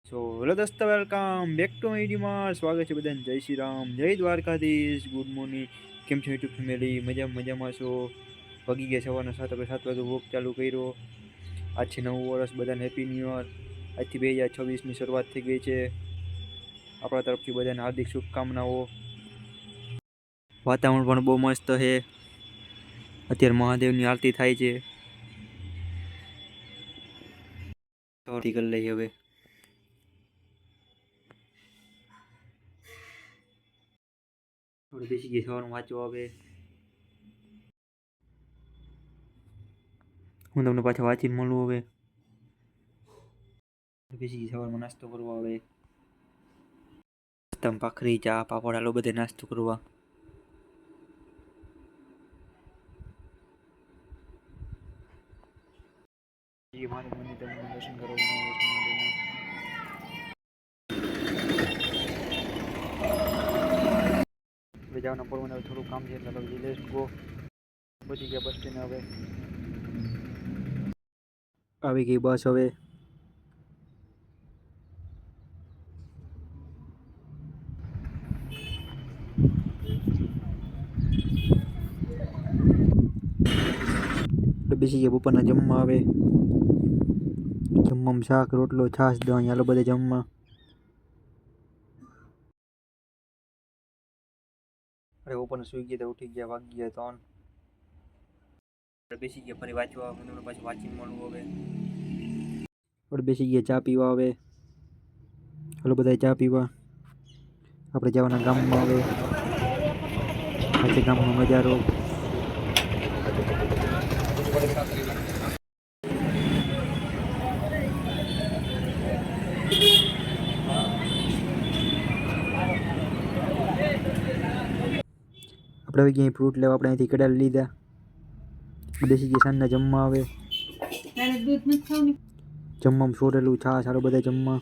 So hello દોસ્તો, welcome back to my વિડીયોમાં સ્વાગત છે બધાને. જય શ્રી રામ, જય દ્વારકાધીશ, ગુડ મોર્નિંગ. કેમ છો યુટ્યુબ ફેમિલી? મજામાં છો? પગી ગયા સવારના 7 વાગે વોક ચાલુ કર્યો. આજથી નવું વર્ષ, બધાને હેપી ન્યૂ યર. આજથી 2026ની શરૂઆત થઈ ગઈ છે. આપણા તરફથી બધાને હાર્દિક શુભકામનાઓ. વાતાવરણ પણ બહુ મસ્ત છે. અત્યારે મહાદેવની આરતી થાય છે. તો કરી લઈએ હવે. થોડી બેસી ગઈ સવારમાં વાંચવા. હવે હું તમને પાછા વાંચીને મળું. હવે બેસી ગઈ સવારમાં નાસ્તો કરવા. હવે તમે ભાખરી, ચા, પાપડ આલો બધે નાસ્તો કરવા. મારે મને તમને દર્શન કરવા જવાના પડવાનું. થોડું કામ છે એટલે લેટ્સ ગો. પહોંચી ગયા બસ સ્ટેન્ડ. હવે આવી ગઈ બસ. હવે બેસી ગયા બપોરના જમવા. આવે જમવામાં શાક, રોટલો, છાશ, દહીં આલો બધે જમવા. અરે બપોરના સુઈ ગયા, ઉઠી ગયા, વાગી ગયા 3. બેસી ગયા ફરી વાંચવા. હું પાછું વાંચીને મળું. હવે બેસી ગયા ચા પીવા. હવે હાલો બધા ચા પીવા. આપણે જવાના ગામમાં. હવે આજે ગામનો નજારો. આપણે આવી ગયા ફ્રૂટ લેવા. આપણે અહીંથી કડાલ લીધા. બેસી ગયા સાંજના જમવા. આવે જમવામાં સોરેલું, છાશ આલો બધા જમવા.